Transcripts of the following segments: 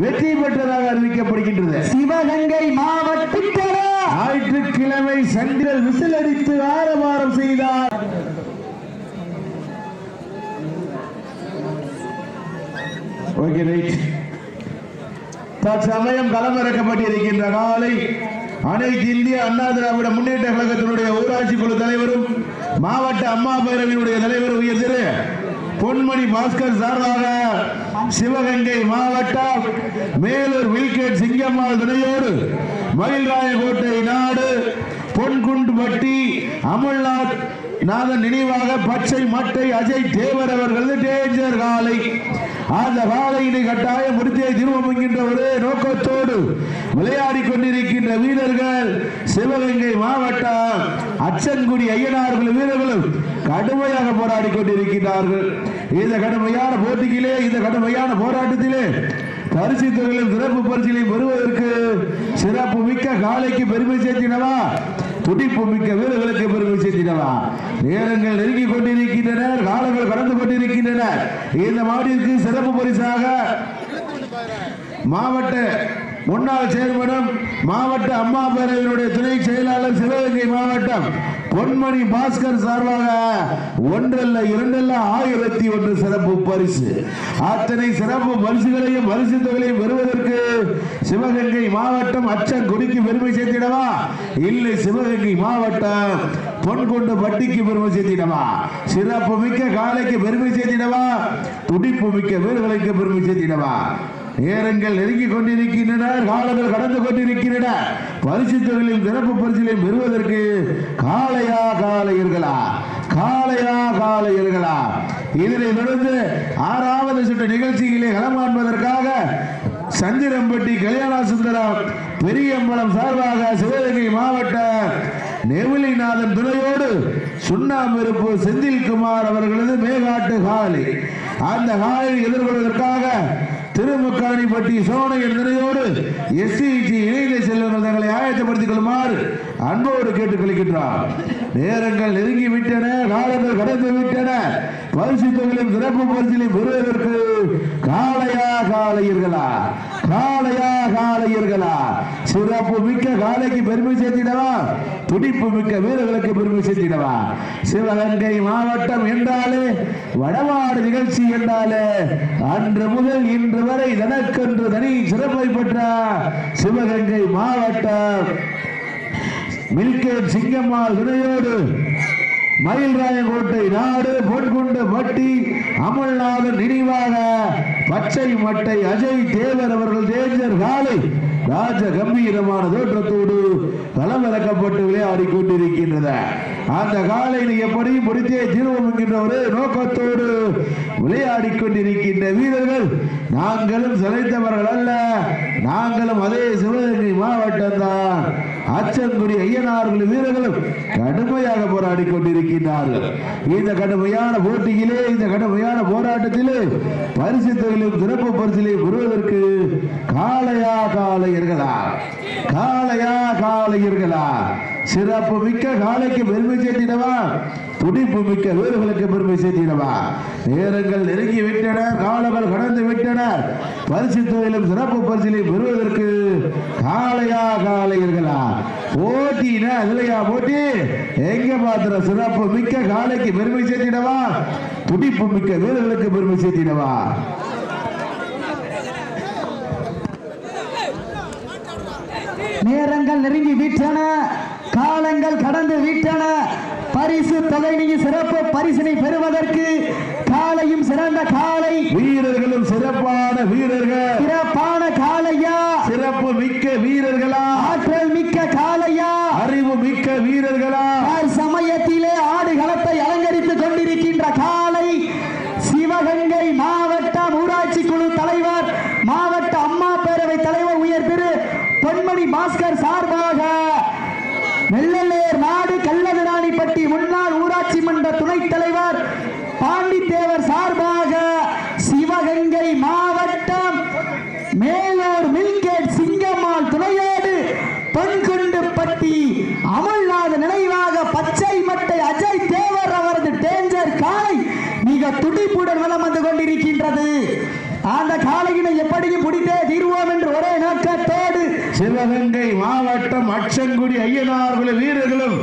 வெற்றி பெற்றதாக அறிவிக்கப்படுகின்றது. சிவகங்கை மாவட்டத்தில் ஞாயிற்றுக்கிழமை சந்திரன் விசில் அடித்து ஆரவாரம் செய்தார். தற்சமயம் களமிறக்கப்பட்டிருக்கின்ற காலை அனைத்து இந்திய அண்ணா திராவிட முன்னேற்ற கழகத்தினுடைய ஊராட்சி குழு தலைவரும் மாவட்ட அம்மா பேரவையினுடைய தலைவர் உயர் திரு பொன்மணி பாஸ்கர் சார்பாக சிவகங்கை மாவட்டம் மேலூர் வில்கேட் சிங்கம்மாள் துணையோடு மயில்ராயக்கோட்டை நாடு பொன்குண்டுபட்டி அமல்நாத் நாதன் நினைவாக பச்சை மட்டை அஜய் தேவர் அவர்களது டேஞ்சர் காலை. அந்த காலையினை கட்டாயம் முடித்தே திரும்பும் என்கின்ற ஒரே நோக்கத்தோடு விளையாடி கொண்டிருக்கின்ற வீரர்கள் சிவகங்கை மாவட்டம் அச்சன்குடி ஐயனார்கள் வீரர்களும் கடுமையாக போராடி கொண்டிருக்கிறார்கள். இந்த கடுமையான போட்டியிலே, இந்த கடுமையான போராட்டத்திலே பரிசு தொகையிலும் சிறப்பு பரிசிலை பெறுவதற்கு சிறப்பு மிக்க காலைக்கு பெருமை சேர்த்தினவா, துடிப்பு மிக்க வீரர்களுக்கு பெருமை சேர்த்தினவா. நேரங்கள் நெருங்கிக் கொண்டிருக்கின்றனர், காலங்கள் கடந்து கொண்டிருக்கின்றனர். இந்த மாடிற்கு சிறப்பு பரிசாக மாவட்ட முன்னாள் சேர்மனும் மாவட்ட அம்மா பேரவையினுடைய துணை செயலாளர் சிவகங்கை மாவட்டம் பொன்மணி பாஸ்கர் சார்பாக ஒன்றல்ல இரண்டல்ல 1001 சிறப்பு பரிசு. அத்தனை சிறப்பு பரிசுகளையும் பரிசு தொகையையும் பெறுவதற்கு சிவகங்கை மாவட்டம் அச்சங்குடிக்கு பெருமை சேர்த்திடவா, இல்லை சிவகங்கை மாவட்டம் பொன்கொண்டு பட்டிக்கு பெருமை சேர்த்திடவா, சிறப்பு மிக்க காலைக்கு பெருமை சேர்த்திடவா, துடிப்பு மிக்க வீரர்களுக்கு பெருமை சேர்த்திடவா. நேரங்கள் நெருங்கிக் கொண்டிருக்கின்றனர், காலங்கள் கடந்து கொண்டிருக்கின்றன. பரிசு தொகையிலும் சிறப்பு பரிசிலையும் பெறுவதற்கு காளையா காளையர்களா, காளையா காளையர்களா. இதனை தொடர்ந்து 6வது சுற்று நிகழ்ச்சியிலே களமாடுவதற்காக சந்திரம்பட்டி கல்யாண சுந்தரம் பெரியம்பலம் சார்பாக சிவகங்கை மாவட்ட நெவிலிநாதன் துணையோடு சுண்ணாம்பெருப்பு செந்தில்குமார் அவர்களது மேகாட்டு காலை. அந்த காலை எதிர்கொள்வதற்காக திருமுக்காணிப்பட்டி சோனையன் துணையோடு எஸ்சிஜி இணைந்த செல்வங்கள் தங்களை ஆயத்தப்படுத்திக் கொள்ளுமாறு அன்போடு கேட்டுக் கொள்கின்றார். நேரங்கள் நெருங்கி விட்டன, காலங்கள் கடந்து விட்டன. பரிசு தொகையிலும் சிறப்பு பரிசிலை பெறுவதற்கு காளையா காளையர்களா, காளையா காளையர்களா. சிறப்பு மிக்க காலைக்கு பெருமை சேர்த்திடவா, துடிப்பு மிக்க வீரர்களுக்கு பெருமை சேர்த்திடவா. சிவகங்கை மாவட்டம் என்றாலே வடமாடு நிகழ்ச்சி என்றாலே அன்று முதல் இன்று வரை தனக்கென்று தனி சிறப்பை பெற்ற சிவகங்கை மாவட்டம் மில்கேட் சிங்கம்மாள் துணையோடு மயில்ராயக்கோட்டை நாடு பொன்குண்டு பட்டி அமல்நாதன் நினைவாக பச்சை மட்டை அஜய் தேவர் அவர்கள் டேஞ்சர் காலை ராஜ கம்பீரமான தோற்றத்தோடு களமிறக்கப்பட்டு விளையாடி கொண்டிருக்கின்றன. அந்த காலையில் எப்படியும் முடித்தே தீர்வோம் என்கின்ற ஒரு நோக்கத்தோடு விளையாடி கொண்டிருக்கின்ற வீரர்கள் நாங்களும் சிலைத்தவர்கள் அல்ல, நாங்களும் அதே சிவகங்கை மாவட்டம் தான். அச்சங்குடி ஐயனார்கள் வீரர்களும் கடுமையாக போராடி கொண்டிருக்கின்றார்கள். இந்த கடுமையான போட்டியிலே, இந்த கடுமையான போராட்டத்திலே பரிசு தொகையிலும் சிறப்பு பரிசிலை பெறுவதற்கு காளையா காளையர்களா, காளையா காளையர்களா. சிறப்பு மிக்க காலைக்கு பெருமை சேர்த்திடவா, துடிப்பு மிக்க வீரர்களுக்கு பெருமை சேர்த்திடவா. நேரங்கள் நெருங்கி விட்டன, காலங்கள் கடந்து விட்டன. பரிசு தொகையிலும் சிறப்பு பரிசிலை பெறுவதற்கு காளையா காளையர்களா. போட்டினா அதுலையா போட்டி, எங்க பாத்திர சிறப்பு மிக்க காலைக்கு பெருமை சேர்த்திடவா, துடிப்பு மிக்க வீரர்களுக்கு பெருமை சேர்த்திடவா. நேரங்கள் நெருங்கி விட்டன, காலங்கள் கடந்து விட்டன. பரிசு தொகை சிறப்பு பரிசினை பெறுவதற்கு காலையும் சிறந்த காலை, வீரர்களும் சிறப்பான வீரர்கள், சிறப்பான காலையா, சிறப்பு மிக்க வீரர்களா, ஆற்றல் மிக்க காலையா, அறிவு மிக்க வீரர்களா. சமயத்திலே ஆடுகளத்தை அலங்கரித்துக் கொண்டிருக்கின்ற காலை சிவகங்கை மாவட்டம் ஊராட்சி குழு தலைவர், மாவட்ட அம்மா பேரவை தலைவர் உயர் திரு பொன்மணி பாஸ்கர் சார்பாக வெள்ளலேர் நாடு கல்லவிராணிப்பட்டி முன்னாள் ஊராட்சி மன்ற துணைத் தலைவர் பாண்டித்தேவர் சார்பாக சிவகங்கை மாவட்டம் மேலூர் மில்கேட் சிங்கம்மாள் துணையோடு பொன்குண்டு பட்டி அமல்நாத நினைவாக பச்சை மட்டை அஜய் தேவர் அவரது டேஞ்சர் காலை மிக துடிப்புடன் வலம் வந்து கொண்டிருக்கின்றது. அந்த காலையினை எப்படியும் பிடித்தே தீர்வு சிவகங்கை மாவட்டம் அச்சங்குடி ஐயனார்குல வீரர்களும்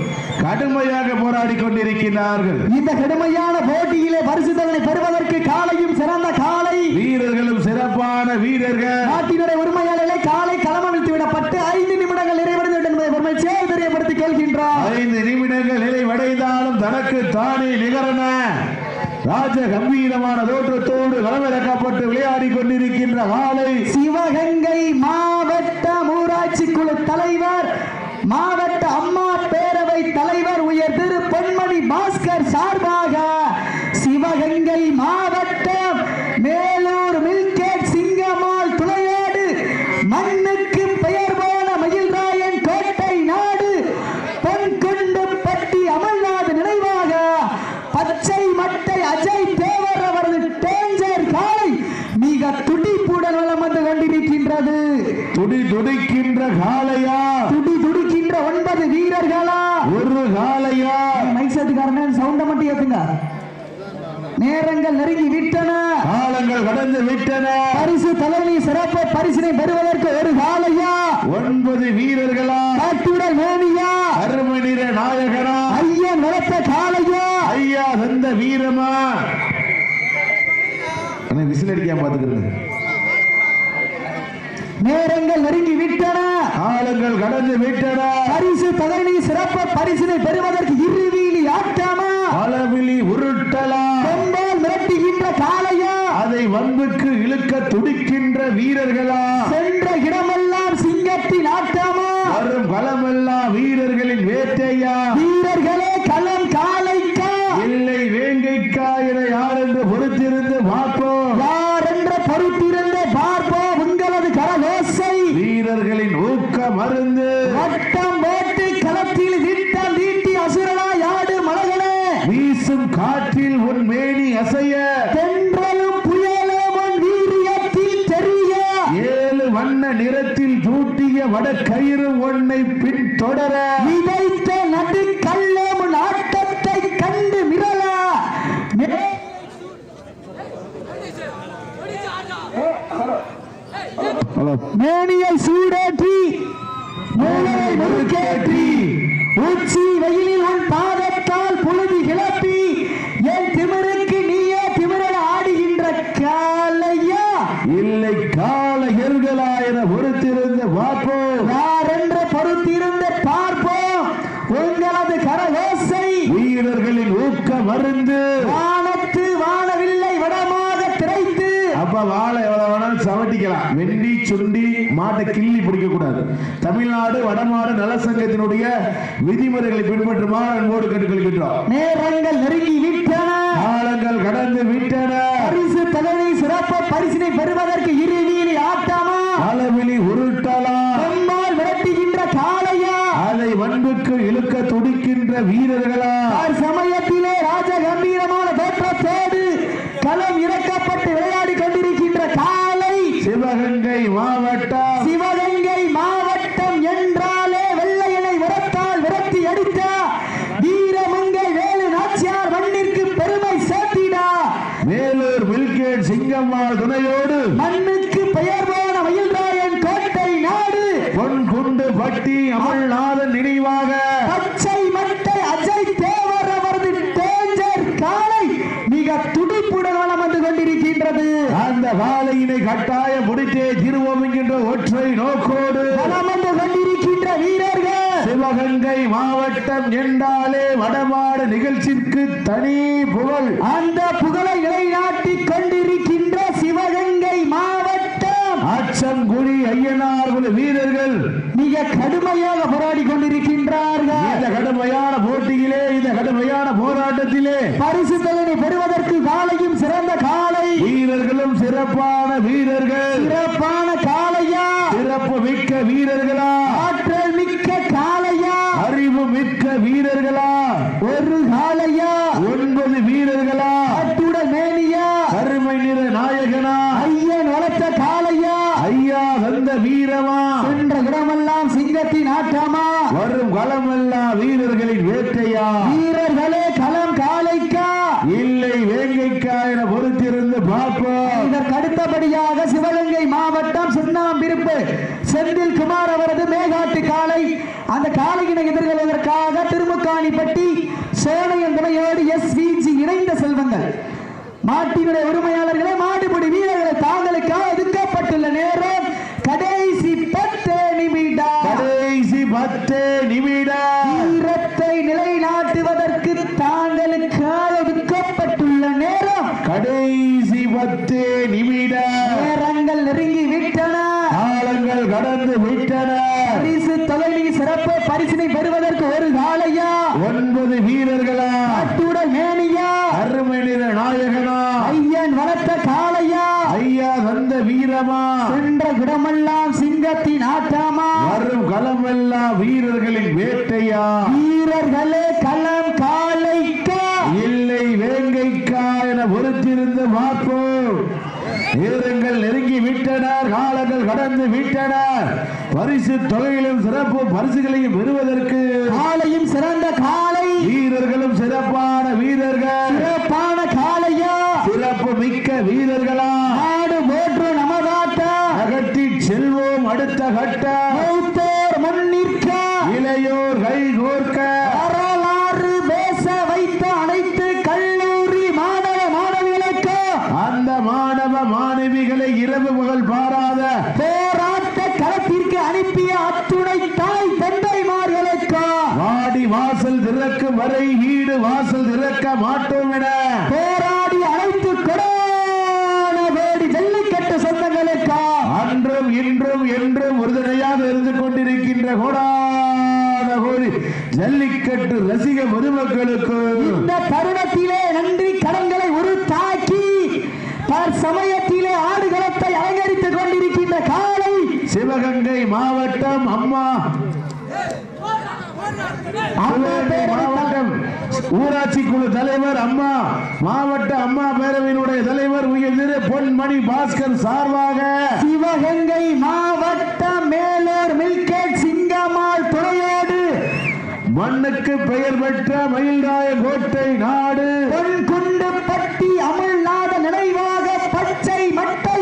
கடுமையாக போராடி கொண்டிருக்கிறார்கள். இந்த கடுமையான போட்டியிலே பரிசுத்தவனை பெறுவதற்கு காலையும் சிறந்த காலை வீரர்களும் சிறப்பான வீரர்கள். நாட்டினுடைய உரிமையாளர்களை காலை களமவிழ்த்து விடப்பட்டு 5 நிமிடங்கள் நிறைவடைந்தது என்பதை பெருமைச்சேர் தெரியப்படுத்திக் கொள்கின்றார். 5 நிமிடங்கள் நிறைவடைந்தாலும் தனக்கு தானே நிகரன ராஜ கம்பீரமான தோற்றத்தோடு களமிறக்கப்பட்டு விளையாடி கொண்டிருக்கின்ற காலை சிவகங்கை மாவட்ட ஊராட்சி குழு தலைவர், மாவட்ட அம்மா பேரவை தலைவர் உயர் திரு பொன்மணி பாஸ்கர் சார்பாக சிவகங்கை மாவட்டம் மேலூர் மில்கேட் சிங்கமால் துணையோடு மண்ணுக்கு பெயர் போன மயில்ராயன் கோட்டை நாடு பொன்குண்டு பட்டி அமல்நாத் நினைவாக பச்சை மட்டை அஜய் தேவர் அவரது டேஞ்சர் காலை மிக துடிப்புடன் வலம் வந்து கொண்டிருக்கின்றது. துடிக்கின்ற காலையா, துடிக்கின்ற 9 வீரர்களா, ஒரு காலையா? மைசத்துக்காரன் சவுண்ட மட்டும் ஏத்துங்க. நேரங்கள் நெருங்கி விட்டன, காலங்கள் கடந்து விட்டன. பரிசு தலைமை சிறப்பு பரிசினை பெறுவதற்கு ஒரு காலையா, 9 வீரர்களா, காட்டுடல் மேனியா, அருமை நிற நாயகனா, ஐயன் வளர்த்த காலையா, ஐயா தந்த வீரமா? விசில் அடிக்காம பாத்துக்கிறது. நேரங்கள் நெருங்கி விட்டன, காலங்கள் கடந்து விட்டன. பரிசு தலைமை சிறப்பு பரிசினை பெறுவதற்கு இருவீலி ஆட்டமா, பலவிழி உருட்டலா, கொண்டால் மிரட்டுகின்ற காலையா, அதை வம்புக்கு இழுக்க துடிக்கின்ற வீரர்களா, சென்ற இடமெல்லாம் சிங்கத்தின் ஆட்டமா, வரும் களமெல்லாம் வீரர்களின் வேட்டையா? வீரர்களே களம் காலைக்கா இல்லை வேங்கைக்கா என யார் என்று பொறுத்திருந்து பார்ப்போம். யார் என்று பொறுத்திருந்து பார்ப்போம். உங்களது கரகோசை வீரர்களின் ஊக்க மருந்து வட்டம் போட்டு களத்தில் விட்டம் வீட்டி அசுரனாய் ஆடு மலகளே, வீசும் காற்றில் உன் மேனி அசைய, தென்றலும் புயலும் உன் வீரியத்தில் தெரிய, 7 வண்ண நிறத்தில் சூட்டிய வடக்கயிறு உன்னை பின் தொடர, விதைத்த நடு கள்ளம் உன் ஆட்டத்தை கண்டு மிரள, மேனியை சூடேற்றி மூளையை முறுக்கேற்றி உச்சி வெயிலில் உன் பாதத்தால் புழுதி கிளப்பி என் திமிருக்கு நீயே திமிரல் ஆடுகின்ற காலையா, இல்லை காளையர்களா என பொறுத்திருந்து பார்ப்போம். யார் என்று பொறுத்திருந்து பார்ப்போம். உங்களது கரகோசை வீரர்களின் ஊக்க மருந்து வானத்து வானவில்லை வடமாக திரைத்து, அப்ப வாழை எவ்வளவு வேணாலும் சவட்டிக்கலாம். வெண்டி சுண்டி மாட்டை கிள்ளி பிடிக்க கூடாது. தமிழ்நாடு வடமாடு நலசங்கத்தினுடைய விதிமுறைகளை பின்பற்றுமாறு அன்போடு கேட்டுக்கொள்கின்றோம். நேரங்கள் நெருங்கி விட்டன, காலங்கள் கடந்து விட்டன. பரிசு தலைமை சிறப்பு பரிசினை பெறுவதற்கு இருவீலி ஆட்டமா, அளவிலி உருட்டலா, கொம்பால் விரட்டுகின்ற காளையா, அதை வன்புக்கு இழுக்க துடிக்கின்ற வீரர்களா? சமயத்திலே ராஜ கம்பீரமான தோற்றத்தோடு களம் இறக்கப்பட்டு விளையாடி கொண்டிருக்கின்ற காலை சிவகங்கை மாவட்டம். சிவகங்கை மாவட்டம் என்றாலே வெள்ளையனை விரத்தால் விரட்டி அடித்த வீரமங்கை வேலு நாச்சியார் மண்ணிற்கு பெருமை சேர்த்திடா, மேலூர் மில்கேட் சிங்கம்மாள் துணையோடு மண்ணுக்கு பெயர் போன மயில்ராயன் கோட்டை நாடு பொன்குண்டு பட்டி அமல்நாதன் நினைவாக பச்சை மட்டை அஜய் தேவர் அவரது டேஞ்சர் காலை மிக துடிப்புடன் வலம் வந்து கொண்டிருக்கின்றது. அந்த காலையினை கட்டாய முடித்தே திருவோம் என்கின்ற ஒற்றை நோக்கோடு வலம் வந்து கொண்டிருக்கின்ற வீரர்கள் சிவகங்கை மாவட்டம் என்றாலே வடமாடு நிகழ்ச்சிக்கு தனி புகழ். அந்த புகழை நிலைநாட்டிக் கொண்டிருக்கின்ற சிவகங்கை மாவட்டம் அச்சங்குடி ஐயனார்குல வீரர்கள் மிக கடுமையாக போராடி கொண்டிருக்கின்றார்கள். இந்த கடுமையான போட்டியிலே, இந்த கடுமையான போராட்டத்திலே பரிசு தலைமை பெறுவதற்கு காலையும் சிறந்த காலை, வீரர்களும் சிறப்பான வீரர்கள், சிறப்பான காளையா, சிறப்பு மிக்க வீரர்களா, ஆற்றல் மிக்க காளையா, அறிவு மிக்க வீரர்களா, ஒரு காளையா, 9 வீரர்களா, அத்துடன் மேனியா, கருமை நிற நாயகனா, ஐயன் வளர்த்த காளையா, ஐயா வந்த வீரமா, சென்ற இடமெல்லாம் சிங்கத்தின் ஆட்டமா, வரும் களமெல்லாம் வீரர்களின் வேட்டையா? வீரர்களே களம் காளைக்கா இல்லை வேங்கைக்கா என பொறுத்திருந்து பொறுத்திருந்து பார்ப்போம். இதற்கு அடுத்தபடியாக சிவகங்கை மாவட்டம் சுண்ணாம்பிருப்பு செந்தில் குமார் அவரது மேகாட்டு காளை. அந்த காளையினை எதிர்கொள்வதற்காக திருமுக்காணிப்பட்டி சோனையன் துணையோடு SVG இணைந்த செல்வங்கள். மாட்டினுடைய உரிமையாளர்களே, மாடுபிடி வீரர்களை தாங்களுக்காக ஒதுக்கப்பட்டுள்ள நேரம் கடைசி 10 நிமிடம். கடைசி 10 நிமிடம். வீரத்தை நிலைநாட்டுவதற்கு தாங்களுக்காக ஒதுக்கப்பட்டுள்ள நேரம் கடைசி 10 நிமிடம். நேரங்கள் நெருங்கி விட்டன, காலங்கள் கடந்து விட்டன. பரிசு தொகையை சிறப்பு பரிசினை பெறுவதற்கு ஒரு காளையா 9 வீரர்களா அத்துடன் மேனியா அருமை நிற நாயகனா ஐயன் வளர்த்த காளையா ஐயா வந்த வீரமா சென்ற இடமெல்லாம் சிங்கத்தின் ஆட்டமா வரும் களமெல்லாம் வீரர்களின் வேட்டையா வீரர்களே களம் காளைக்கா இல்லை வேங்கைக்கா என பொறுத்திருந்து பார்ப்போம். நேரங்கள் நெருங்கி விட்டனர், காலங்கள் கடந்து விட்டனர். பரிசு தொகையிலும் சிறப்பு பரிசுகளையும் பெறுவதற்கு காளையும் சிறந்த காளை, வீரர்களும் சிறப்பான வீரர்கள், சிறப்பான காளையா சிறப்பு மிக்க வீரர்களா நாடு போற்று நமதாட்டா அகட்டி செல்வோம் அடுத்த கட்ட மூத்தோர் முன்னிற்க இளையோர் கை கோர்க்க வரலாறு பேச வைத்த அனைத்து கல்லூரி மாணவ மாணவிகளுக்கு அந்த மாணவ மாணவிகளை இரவு பகல் பாராத போராட்ட களத்திற்கு அனுப்பிய அத்துணை தாய் தந்தைமார்களுக்கு வாடி வாசல் திறக்கும் வரை வீடு வாசல் திறக்க மாட்டோம் என போராடி அழைத்து கொடி ஜல்லிக்கட்டு சொந்தங்களுக்கு அன்றும் இன்றும் என்றும் உறுதுணையாக இருந்து கொண்டிருக்கின்ற கோடான கோடி ஜல்லிக்கட்டு ரசிக பொதுமக்களுக்கு இந்த தருணத்திலே நன்றி கடன்களை உருத்தாக்கி சமயத்திலே ஆடுகளத்தை அலங்கரித்துக் கொண்டிருக்கின்ற காலை சிவகங்கை மாவட்டம் அம்மா மாவட்டம் ஊராட்சி குழு தலைவர் அம்மா மாவட்ட அம்மா பேரவையினுடைய தலைவர் உயர் திரு பொன்மணி பாஸ்கர் சார்பாக சிவகங்கை மாவட்டம் மேலூர் மில்கேட் சிங்கம்மாள் துணையோடு மண்ணுக்கு பெயர் பெற்ற மயில்ராய கோட்டை நாடு பொன்குண்டு பட்டி அமல்நாத நினைவாக பச்சை மட்டை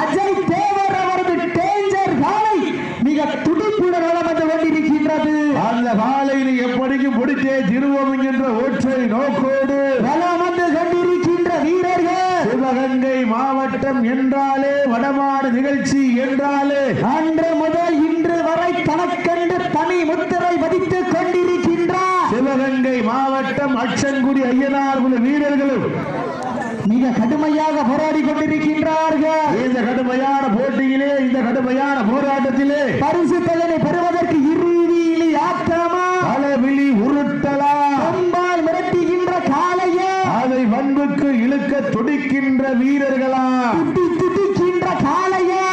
அஜய் தேவர் அவரது டேஞ்சர் காலை மிக துடிப்புடன் வளம் வந்து கொண்டிருக்கின்றது. அந்த காலையில் எப்படியும் முடித்தே திருவோம் என்கின்ற ஒற்றை நோக்கோடு வளம் வந்து கொண்டிருக்கின்ற வீரர்கள் சிவகங்கை மாவட்டம் என்றாலே வடமாடு நிகழ்ச்சி என்றாலே அன்று முதல் இன்று வரை தனக்கென்று தனி முத்திரை பதித்துக் கொண்டிருக்கின்றார் சிவகங்கை மாவட்டம் அச்சங்குடி ஐயனார் குழு வீரர்களும் மிக கடுமையாக போராடி கொண்டிருக்கின்றார்கள். இந்த கடுமையான போட்டியிலே இந்த கடுமையான போராட்டத்திலே பரிசு தொகையை பெறுவதற்கு இறுதியில் ஆட்டமா பலவிழி உருட்டலா கொம்பால் மிரட்டுகின்ற காளையா அதை வன்புக்கு இழுக்க துடிக்கின்ற வீரர்களா துடிக்கின்ற காளையா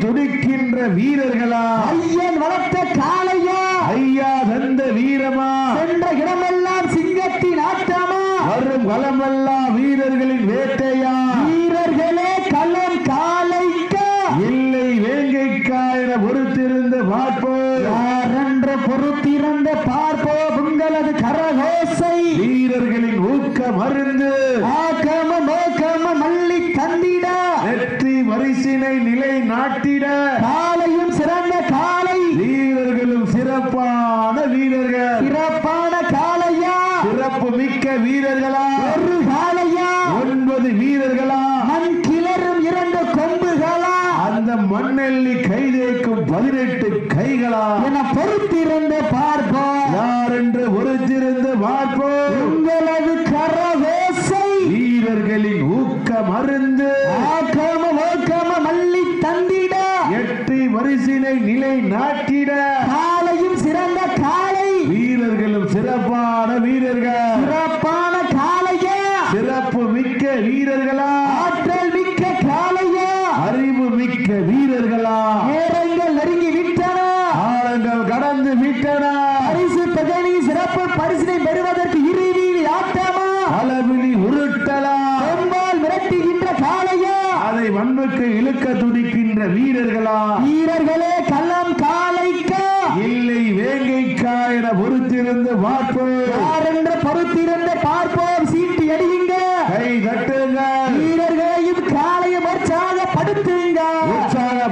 துடிக்கின்ற வீரர்களா ஐயன் வளர்த்த காளையா ஐயா தந்த வீரமா சென்ற இடமெல்லாம் சிங்கத்தின் ஆட்டமா வரும் களமெல்லாம் வீரர்களின் வேட்டையா வீரர்களே களம் காளைக்கா இல்லை வேங்கைக்கா என பொறுத்திருந்து பார்ப்போம். யாரென்று பொறுத்திருந்து பார்ப்போம். உங்களது கரகோசை வீரர்களின் ஊக்க மருந்து ஆக்கம மோக்கம மல்லி தந்திட வெற்றி வரிசினை நிலை நாட்டிட காளையும் சிறந்த காளை வீரர்களும் சிறப்பான வீரர்கள் சிறப்பான காளையா சிறப்பு மிக்க வீரர்களா ஒரு காளையா 9 வீரர்களா மண் கிளறும் 2 கொம்புகளா அந்த மண்ணெல்லி கைதேக்கும் 18 கைகளா என பொறுத்திருந்து பார்ப்போம். யார் என்று பொறுத்திருந்து பார்ப்போம். உங்களது கரகோசை வீரர்களின் ஊக்க மருந்து ஆக்கம மோக்கம மல்லி தந்திட எட்டி வரிசினை நிலை நாட்டிட காளையும் சிறந்த காளை வீரர்களும் சிறப்பான வீரர்கள் சிறப்பான காளையா சிறப்பு மிக்க வீரர்களா ஆற்றல் மிக்க காளையா அறிவு மிக்க வீரர்களா நேரங்கள் நெருங்கி விட்டன, காலங்கள் கடந்து விட்டன. பரிசு தொகை சிறப்பு பரிசினை பெறுவதற்கு இறுதியில் ஆட்டமா பலவிழி உருட்டலா கொம்பால் மிரட்டுகின்ற காளையா அதை வன்புக்கு இழுக்க துடிக்கின்ற வீரர்களா வீரர்களே களம் காளைக்கா இல்லை வேங்கைக்கா என பொறுத்திருந்து பார்ப்போம். யார் என்று பொறுத்திருந்து பார்ப்போம். சீட்டு அடியுங்க கை தட்டுங்க வீரர்கள்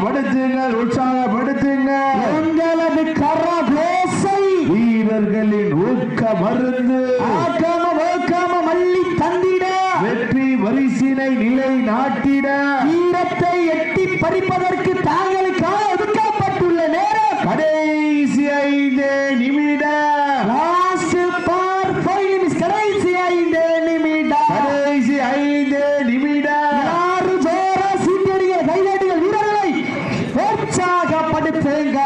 உற்சாகப்படுத்துங்கள் உற்சாகப்படுத்துங்கள். உங்களது கரகோசை வீரர்களின் ஊக்க மருந்து ஆக்காம ஓக்காம மல்லி தந்திட வெற்றி வரிசினை நிலை நாட்டிட வீரத்தை எட்டி பறிப்பதற்கு தாங்களுக்காக ஒதுக்கப்பட்டுள்ள நேரம் கடைசி 5 நிமிடம். லாஸ்ட் பார் 5 நிமிஷம். கடைசி 5 நிமிடம். கடைசி 5 நிமிடம். யாரு ஜோரா சீட்டடிகள் கைதட்டுகள் வீரர்களை உற்சாகப்படுத்துங்க.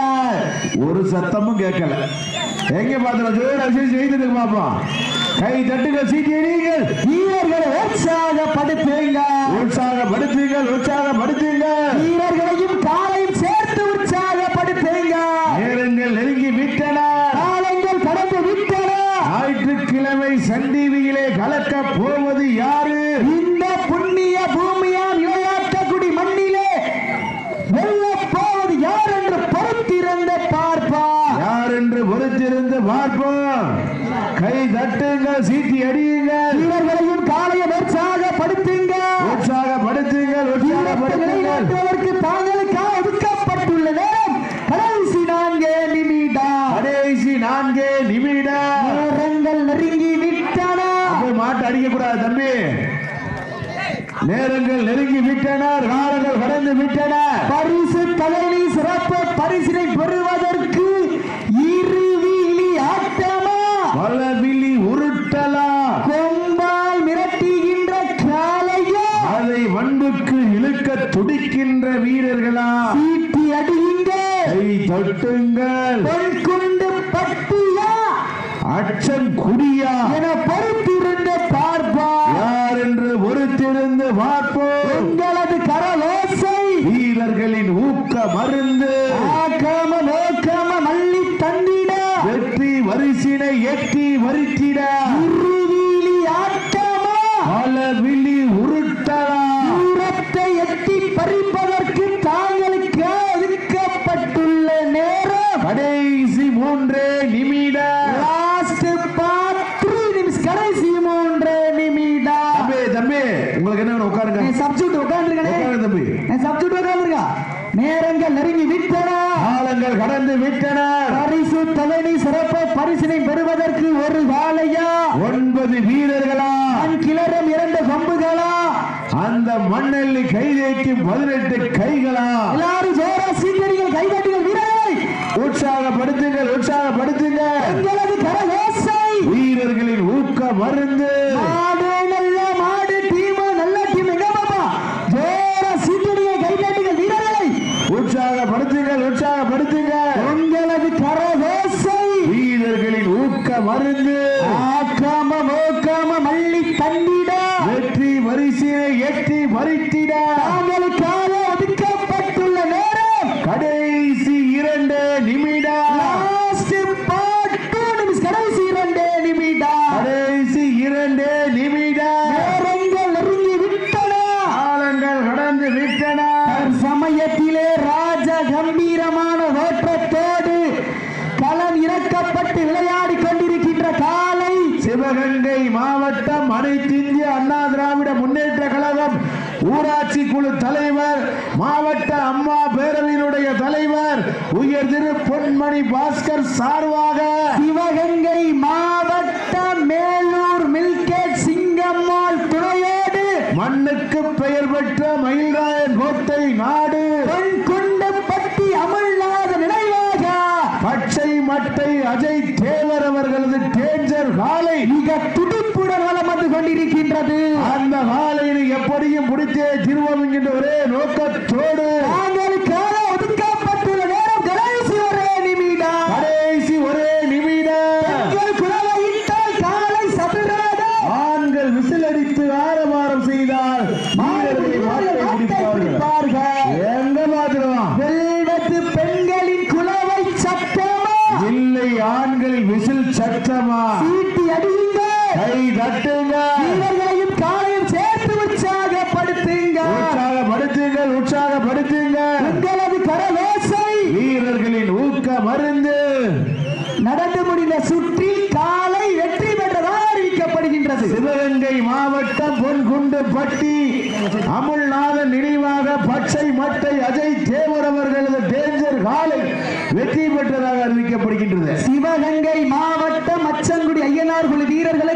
ஒரு சத்தமும் கேட்கல. எங்க பார்த்தா ஜோரா செய்து பாப்போம். கை தட்டுகள் சீட்டியடிகள் வீரர்களை உற்சாகப்படுத்துங்க. உற்சாகப்படுத்துங்கள் உற்சாகப்படுத்துங்கள். வீரர்களையும் காலையும் சேர்த்து உற்சாகப்படுத்துங்க. நேரங்கள் நெருங்கி விட்டன. காலங்கள் கடந்து விட்டன. ஞாயிற்றுக்கிழமை சன் டிவியிலே கலக்க போவது யாரு? இந்த புண்ணிய பூமியாம் விளையாட்டக்குடி மண்ணிலே வெல்ல போவது யார் என்று பொறுத்திருந்து பார்ப்பா. யார் என்று பொறுத்திருந்து பார்ப்போம். கை தட்டுங்கள் சீட்டி அடியுங்கள். வீரர்களையும் காலையும் உற்சாகப்படுத்துங்க. உற்சாகப்படுத்துங்கள் உற்சாகப்படுத்துங்கள். தாங்களுக்காக ஒதுக்கப்பட்டுள்ள நேரம் கடைசி 4 நிமிடம். கடைசி 4 நிமிடம். நேரங்கள் நெருங்கி விட்டன. போய் மாட்டு அடிக்க கூடாது தம்பி. நேரங்கள் நெருங்கி விட்டன. காலங்கள் கடந்து விட்டன. பரிசு தலைவி சிறப்பு பரிசினை பெறுவதற்கு இருவிழி ஆட்டமா பலவிழி உருட்டலா கொம்பால் மிரட்டுகின்ற காளையா அதை வன்புக்கு இழுக்க துடிக்கின்ற வீரர்களா? சீட்டி அடியுங்க. கை தட்டுங்கள். பொன் குண்டு பட்டியா அச்சம் குடியா என பொறுத்திருந்து பார்ப்பா. யார் என்று பொறுத்திருந்து பார்ப்போம். உங்களது கரலோசை வீரர்களின் ஊக்க மருந்து ஆக்காம நோக்காம மல்லி தந்திட வெற்றி வரிசினை எட்டி வருத்திட இருவிழி ஆட்டமா பலவிழி உருட்டலா தூரத்தை எட்டி பறிப்பதற்கு தாங்களுக்கு ஒதுக்கப்பட்டுள்ள நேரம் கடைசி 3 நிமிடம். லாஸ்ட் பார் 3 நிமிஷம். கடைசி 3 நிமிடம். தம்பி தம்பி உங்களுக்கு என்ன வேணும்? உட்காருங்க சப்ஜெக்ட் உட்கார்ந்துருக்கனே. உட்காருங்க தம்பி. சப்ஜெக்ட் உட்கார்ந்துருக்கா. நேரங்கள் நெருங்கி விட்டன. காலங்கள் கடந்து விட்டன. பரிசு தலைவி சிறப்பு பரிசினை பெறுவதற்கு ஒரு காளையா 9 வீரர்களா கிளறும் 2 கொம்புகளா அந்த மண்ணெல்லி கைதேக்கும் 18 கைகளா? எல்லாரும் ஜோரா சீக்கிரிகள் கைதட்டுகள் வீரர்களை உற்சாகப்படுத்துங்கள் உற்சாகப்படுத்துங்கள். எங்களது கரகோசை வீரர்களின் ஊக்க மருந்து மாடு நல்ல மாடு டீம் நல்ல டீம் எங்க பாப்பா ஜோரா சீக்கிரிகள் கைதட்டுகள் வீரர்களை உற்சாகப்படுத்துங்கள் உற்சாகப்படுத்துங்கள். எங்களது கரகோசை வீரர்களின் ஊக்க மருந்து ஆக்காம நோக்காம மல்லி தண்டிட வெற்றி வரிசையை எட்டி பறித்திட தாங்களுக்காக ஒதுக்கப்பட்டுள்ள நேரம் கடைசி 2 நிமிடம். லாஸ்ட் பார்ட் 2 நிமிஷம். கடைசி 2 நிமிடம். கடைசி 2 நிமிடம். நேரங்கள் நெருங்கி விட்டன. காலங்கள் கடந்து விட்டன. சமயத்திலே ராஜ கம்பீரமான ஓட்டத்தோடு களம் இறக்கப்பட்டு விளையாடி கொண்டிருக்கின்ற காலை சிவகங்கை மாவட்டம் அனைத்து இந்திய அண்ணா திராவிட முன்னேற்ற கழகம் ஊராட்சி குழு தலைவர் மாவட்ட அம்மா பேரவையினுடைய தலைவர் உயர் திரு பொன்மணி பாஸ்கர் சார்பாக சிவகங்கை மாவட்ட மேலூர் மில்கேட் சிங்கம்மாள் துணையோடு மண்ணுக்கு பெயர் பெற்ற மயில்ராயன் கோட்டை நாடு பொன் குண்டு பட்டி அமல்நாத நினைவாக பச்சை மட்டை அஜய் தேவர் அவர்களது டேஞ்சர் காலை மிக துடிப்புடன் வலம் வந்து கொண்டிருக்கின்றது. அந்த காலையில் எப்படியும் பிடித்தே திருவோம் என்கின்ற ஒரே நோக்கத்தோடு தாங்களுக்காக ஒதுக்கப்பட்டுள்ள நேரம் கடைசி 1 நிமிடம். கடைசி 1 நிமிடம். பெண்கள் குலவையிட்டால் காலை சதுராட ஆண்கள் விசில் அடித்து ஆரவாரம் செய்தால் வீரர்களை வாட்டை பிடிப்பார்கள். எங்க மாத்திரம் வெல்வது பெண்களின் குலவை சட்டமா இல்லை ஆண்களின் விசில் சத்தமா? சீட்டி அடியுங்க. கை தட்டுங்க. வீரர்களையும் காலையும் சேர்த்து உற்சாகப்படுத்துங்க. உற்சாகப்படுத்துங்கள் உற்சாகப்படுத்துங்கள். உங்களது கரவேசை வீரர்களின் ஊக்க மருந்து நடந்து முடிந்த சுற்றில் காலை வெற்றி பெற்றதாக அறிவிக்கப்படுகின்றது. சிவகங்கை மாவட்டம் பொன்குண்டு பட்டி அமுல்நாதன் நினைவாக பச்சை மட்டை அஜய் தேவர் காலை வெற்றி பெற்றதாக அறிவிக்கப்படுகின்றது. சிவகங்கை மாவட்டம் அச்சங்குடி ஐயனார் குழு வீரர்களை